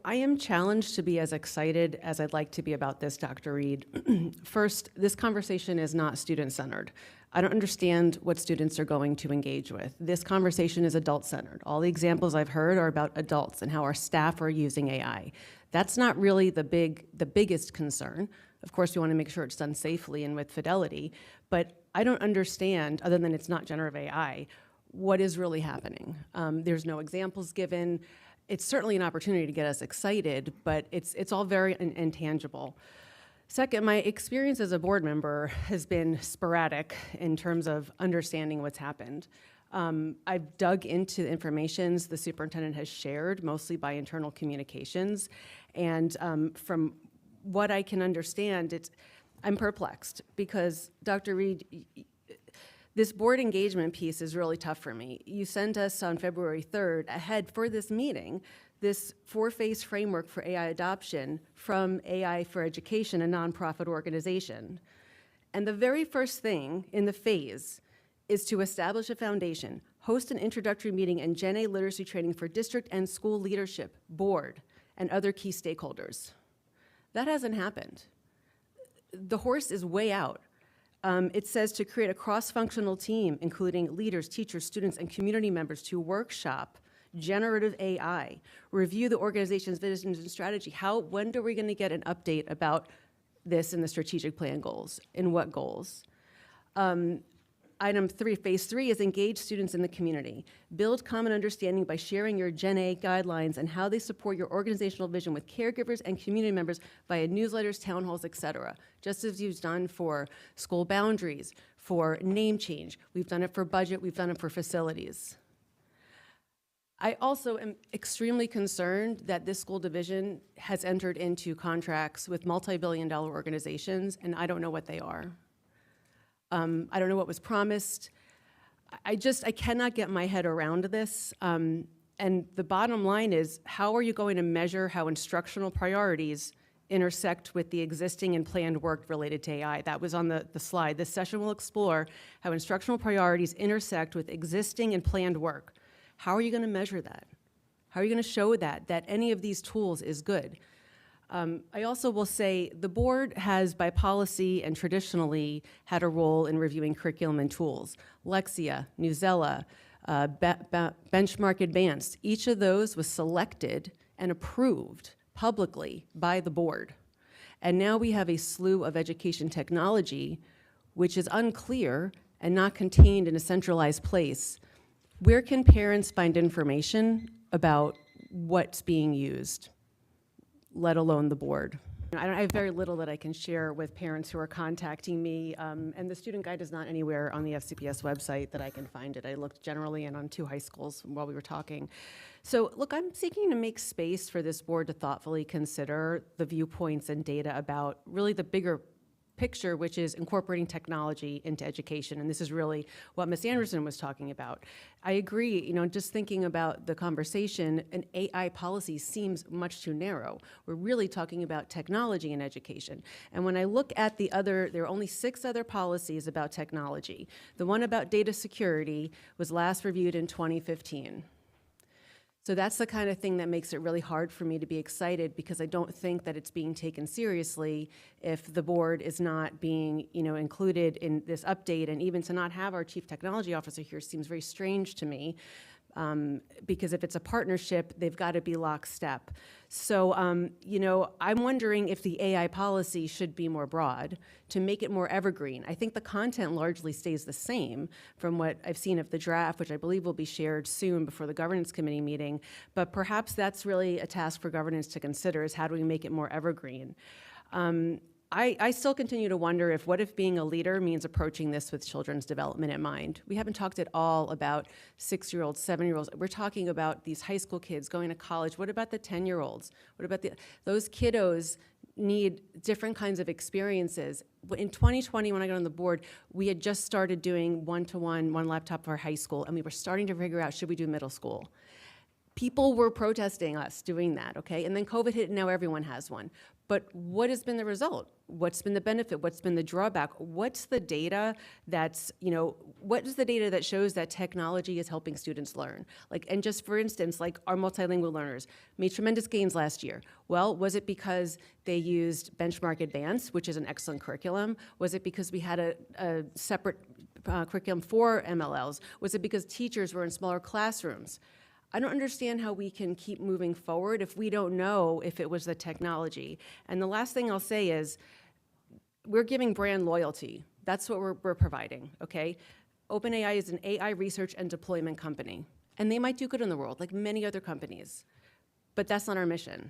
I am challenged to be as excited as I'd like to be about this, Dr. Reed. First, this conversation is not student-centered. I don't understand what students are going to engage with. This conversation is adult-centered. All the examples I've heard are about adults and how our staff are using AI. That's not really the biggest concern. Of course, we want to make sure it's done safely and with fidelity, but I don't understand, other than it's not generative AI, what is really happening. There's no examples given. It's certainly an opportunity to get us excited, but it's all very intangible. Second, my experience as a board member has been sporadic in terms of understanding what's happened. I've dug into the information the superintendent has shared, mostly by internal communications, and from what I can understand, I'm perplexed because, Dr. Reed, this board engagement piece is really tough for me. You sent us on February 3rd ahead for this meeting, this 4-phase framework for AI adoption from AI for Education, a nonprofit organization. And the very first thing in the phase is to establish a foundation, host an introductory meeting and Gen A literacy training for district and school leadership, board, and other key stakeholders. That hasn't happened. The horse is way out. It says to create a cross-functional team, including leaders, teachers, students, and community members to workshop generative AI, review the organization's vision and strategy. When are we going to get an update about this in the strategic plan goals? In what goals? Item 3, phase 3 is engage students in the community. Build common understanding by sharing your Gen A guidelines and how they support your organizational vision with caregivers and community members via newsletters, town halls, et cetera. Just as you've done for school boundaries, for name change. We've done it for budget, we've done it for facilities. I also am extremely concerned that this school division has entered into contracts with multi-billion-dollar organizations, and I don't know what they are. I don't know what was promised. I cannot get my head around this. And the bottom line is, how are you going to measure how instructional priorities intersect with the existing and planned work related to AI? That was on the slide. This session will explore how instructional priorities intersect with existing and planned work. How are you going to measure that? How are you going to show that any of these tools is good? I also will say the board has, by policy and traditionally, had a role in reviewing curriculum and tools. Lexia, Newsella, Benchmark Advance, each of those was selected and approved publicly by the board. And now we have a slew of education technology, which is unclear and not contained in a centralized place. Where can parents find information about what's being used, let alone the board? I have very little that I can share with parents who are contacting me, and the student guide is not anywhere on the FCPS website that I can find it. I looked generally and on 2 high schools while we were talking. So look, I'm seeking to make space for this board to thoughtfully consider the viewpoints and data about really the bigger picture, which is incorporating technology into education. And this is really what Ms. Anderson was talking about. I agree, just thinking about the conversation, an AI policy seems much too narrow. We're really talking about technology in education. And when I look at there are only 6 other policies about technology. The one about data security was last reviewed in 2015. So that's the kind of thing that makes it really hard for me to be excited, because I don't think that it's being taken seriously if the board is not being, included in this update. And even to not have our chief technology officer here seems very strange to me, because if it's a partnership, they've got to be lockstep. So, I'm wondering if the AI policy should be more broad to make it more evergreen. I think the content largely stays the same from what I've seen of the draft, which I believe will be shared soon before the governance committee meeting, but perhaps that's really a task for governance to consider, is how do we make it more evergreen? I still continue to wonder what if being a leader means approaching this with children's development in mind. We haven't talked at all about 6-year-olds, 7-year-olds. We're talking about these high school kids going to college. What about the 10-year-olds? What about those kiddos need different kinds of experiences. In 2020, when I got on the board, we had just started doing one-to-one, one laptop for high school, and we were starting to figure out, should we do middle school? People were protesting us doing that, okay? And then COVID hit, and now everyone has one. But what has been the result? What's been the benefit? What's been the drawback? What's the data that's, what is the data that shows that technology is helping students learn? And just for instance, our multilingual learners made tremendous gains last year. Well, was it because they used Benchmark Advance, which is an excellent curriculum? Was it because we had a separate curriculum for MLLs? Was it because teachers were in smaller classrooms? I don't understand how we can keep moving forward if we don't know if it was the technology. And the last thing I'll say is we're giving brand loyalty. That's what we're providing, okay? OpenAI is an AI research and deployment company, and they might do good in the world like many other companies, but that's not our mission.